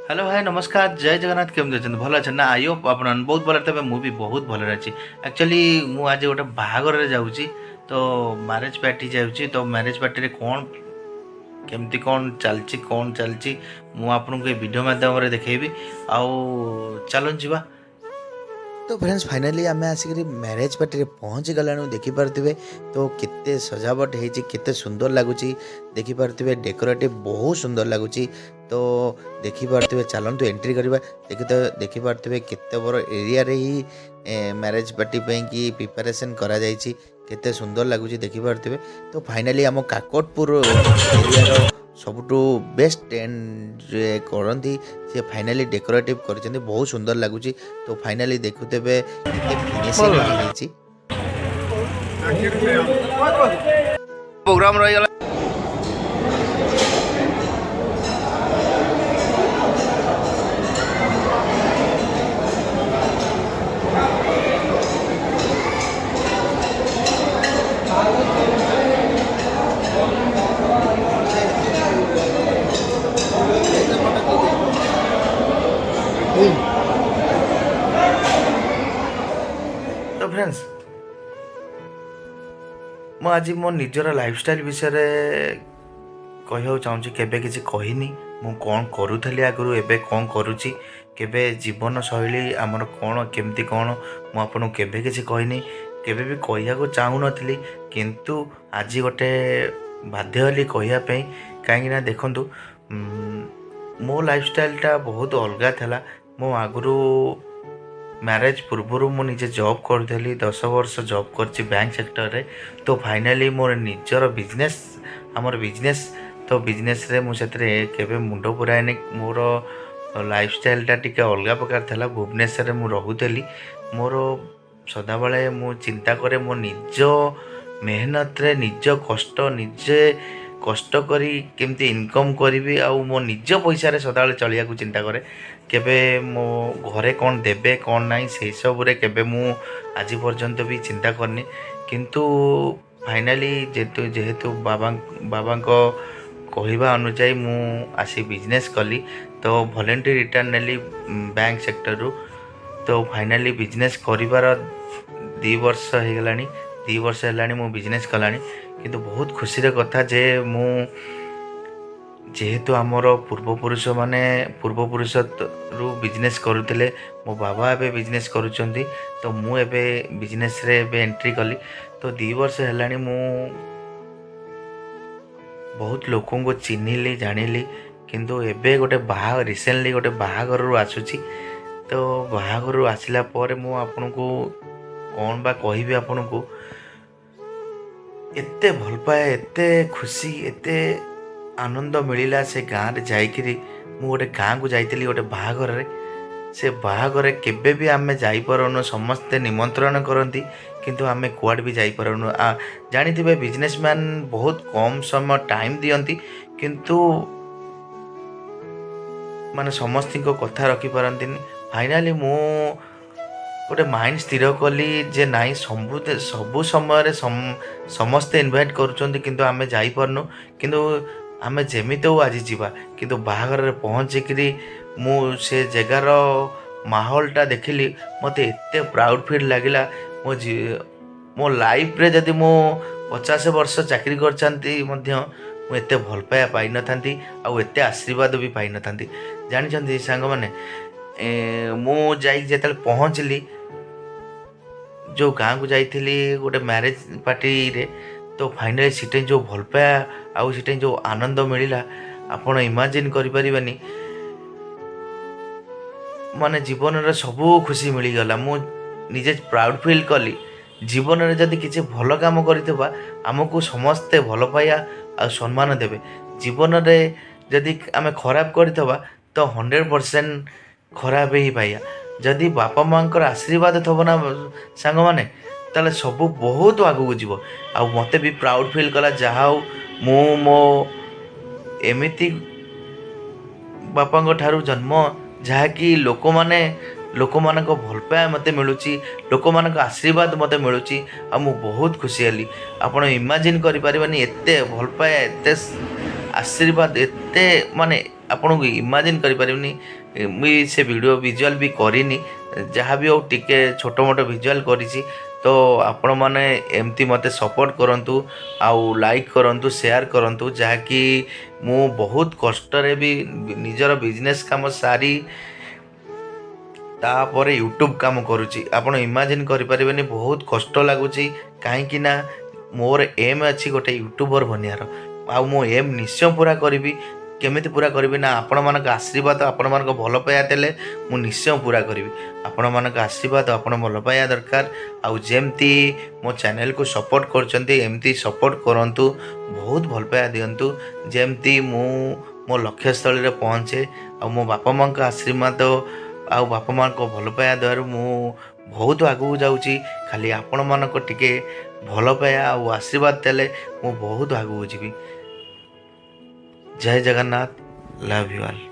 Hello भाई नमस्कार जय जगन्नाथ केमती अच्छे भल अच्छे ना आई होप आप बहुत भल थे मुझे बहुत भल अच्छी एक्चुअली मुझे आज गोटे बाहागर जाऊँगी तो मैरेज पार्टी जाऊँगी तो मैरेज पार्टी कौन केमती कौन चलती मुझे आपको वीडियो माध्यम देखी आउ चलो जीवा। तो फ्रेंड्स फाइनाली आम आसिक मैरेज पार्टी पहुँची गलाणु देखिपे तो केते सजावट होती केते सुंदर लगुच देखिपे डेकोरेटिव बहुत सुंदर लगुच तो देखिपे चलतु एंट्री करवा देखिपे केते बड़ एरिया रे ही मैरेज पार्टी की प्रिपरेशन करा जायछि केते सुंदर लगुच देखिपे तो फाइनाली आम काकटपुर एरिया सबुठु बेस्ट एंड करती सी फाइनाली डेकोरेटिव कर बहुत सुंदर लगुच तो फाइनाली देखुते फिनिशिंग प्रोग्राम रही तो फ्रेंड्स मु आज मो निजर लाइफस्टाइल विषय कहूँ चाहूँगी केबे किसी कहनी मु कौन करूली आगु एबे कौन करुच्ची केबे जीवन शैली आमर कौन केमती कौन मु आपको केबे किसी कहनी केबे भी कहू चाहू नी किंतु आज गोटे बाध्य हली कहवाई कहीं देखु मो लाइफस्टाइलटा बहुत अलग था मो आगु मैरेज पूर्व मुझे जॉब करी 10 वर्ष जॉब कर बैंक सेक्टर रे तो फाइनाली मोर निजर बिजनेस आमर बिजनेस तो बिजनेस रे मुझे केबे मुंड पुराएनि मोर लाइफस्टाइलटा टिके अलग प्रकार था भुवनेश्वर में रोली मोर सदाबले मु चिंता करे मो निज मेहनत रे निज कष्ट निजे कष्ट करी केमती इनकम करी आउ मो निज पैसा रे सदाबले चलिया को चिंता करे केबे मो घरे कौन देबे कौन नाई से सब रे केबे मु आज पर्यंत भी चिंता करनी किंतु फाइनाली जेहेतु बाबा को कहवा अनुसार मु आसी बिजनेस कली तो वॉलंटरी रिटर्न नेली बैंक सेक्टर रु तो फाइनाली बिजनेस करिवार 2 वर्ष हो गलानी 2 वर्ष है मु बिजनेस कलानी किंतु बहुत खुशी कथा जे मु जेहेतु आमर पूर्वपुरुष माने पूर्वपुरुष रु बिजनेस करुले मो बाबा एबे बिजनेस करुचंती तो मु एबे बिजनेस रे एबे एंट्री कली तो 2 वर्ष है मु बहुत लोकों को चिन्हिली जानिली किंतु एबे गोटे बाहा रिसेंटली गोटे बाहागर रु आसुची तो बाहागर रु आसिला पर मु आपन को कौन बा कहिबे आपन को एते भल पाए एते खुशी एते आनंद मिलिला से गाँव रे जाइकिरी मु गोटे गाँ को जाइतिली गोटे बाहागर रे से बाहागर केबे भी आमे जाई परनु समस्ते निमंत्रण करती किंतु आमे कुआड भी जाई परनु जानिथिबे बिजनेसमैन बहुत कम समय टाइम दियंती किंतु माने समस्ती को कथा रखी पारंतिनी फाइनाली मु गोटे माइंड स्थिर कली जे नाई सबु समय समस्ते इनवाइट करुचंती किंतु आमे जाई परनु किंतु आमे जेमिते आज जीवा किंतु बाहागर रे पहुँचिकी मु से जगार माहौलटा देखिली मते एते प्राउड फील लगिला मो लाइफ रे जदि मो 50 वर्ष चाकरी करछंती मध्य मु एते भल पाया पाई न थांती आ एते आशीर्वाद भी पाई न थांती जानिछंती सांग माने मु जाई जेतल पहुँचली जो गाँ को जाइथिली गोटे मैरेज पार्टी रे तो फाइनाली सीटे जो भल पाया आउ सीटे जो आनंद मिलिला आपण इमेजिन करि परिबानी माने जीवन रे सबू खुशी मिलीगला मु निजे प्राउड फील कली जीवन रे जदि किसी भल काम करथिबा हमको समस्ते भल पाया आ सम्मान देबे जीवन रे जदि आमे खराब करथिबा तो 100% खराब ही पाया जदि बापा मांकर आशीर्वाद थब ना सांग माने ताले सब बहुत आगू जीव आ मते भी प्राउड फील कला जहा मु मो एमिति बापा ठारू जन्म जहाँकि लोक माने भल पाया मते मिलुची लोक मान आशीर्वाद मते मिलुची आ मु बहुत खुशी हली आपण इमेजिन करि परिबानी एते भल पाया एते आशीर्वाद एते माने ଆପଣଙ୍କୁ ଇମାଜିନ୍ କରିପାରିବିନି। ମୁଇଁ ସେ ଭିଡ଼ିଓ ଭିଜୁଆଲ୍ ବି କରିନି, ଯାହା ବି ହଉ ଟିକେ ଛୋଟ ମୋଟ ଭିଜୁଆଲ୍ କରିଛି। ତ ଆପଣମାନେ ଏମିତି ମୋତେ ସପୋର୍ଟ କରନ୍ତୁ, ଆଉ ଲାଇକ୍ କରନ୍ତୁ, ସେୟାର କରନ୍ତୁ, ଯାହାକି ମୁଁ ବହୁତ କଷ୍ଟରେ ବି ନିଜର ବିଜନେସ୍ କାମ ସାରି ତାପରେ ୟୁଟ୍ୟୁବ୍ କାମ କରୁଛି। ଆପଣ ଇମାଜିନ୍ କରିପାରିବେନି, ବହୁତ କଷ୍ଟ ଲାଗୁଛି। କାହିଁକି ନା ମୋର ଏମ୍ ଅଛି ଗୋଟେ ୟୁଟ୍ୟୁବର୍ ବନିବାର, ଆଉ ମୁଁ ଏମ୍ ନିଶ୍ଚୟ ପୁରା କରିବି। କେମିତି ପୁରା କରିବି ନା ଆପଣମାନଙ୍କ ଆଶୀର୍ବାଦ, ଆପଣମାନଙ୍କ ଭଲ ପାଇବା ଦେଲେ ମୁଁ ନିଶ୍ଚୟ ପୁରା କରିବି। ଆପଣମାନଙ୍କ ଆଶୀର୍ବାଦ, ଆପଣ ଭଲ ପାଇବା ଦରକାର। ଆଉ ଯେମିତି ମୋ ଚ୍ୟାନେଲ୍କୁ ସପୋର୍ଟ କରୁଛନ୍ତି ଏମିତି ସପୋର୍ଟ କରନ୍ତୁ, ବହୁତ ଭଲ ପାଇବା ଦିଅନ୍ତୁ, ଯେମିତି ମୁଁ ମୋ ଲକ୍ଷ୍ୟସ୍ଥଳୀରେ ପହଞ୍ଚେ। ଆଉ ମୋ ବାପା ମାଆଙ୍କ ଆଶୀର୍ବାଦ ଆଉ ବାପା ମାଆଙ୍କ ଭଲ ପାଇବା ଦେବାରୁ ମୁଁ ବହୁତ ଆଗକୁ ଯାଉଛି। ଖାଲି ଆପଣମାନଙ୍କ ଟିକେ ଭଲ ପାଇବା ଆଉ ଆଶୀର୍ବାଦ ଦେଲେ ମୁଁ ବହୁତ ଆଗକୁ ଯିବି। ଜୟ ଜଗନ୍ନାଥ, ଲଭ୍ ୟୁ ଅଲ୍।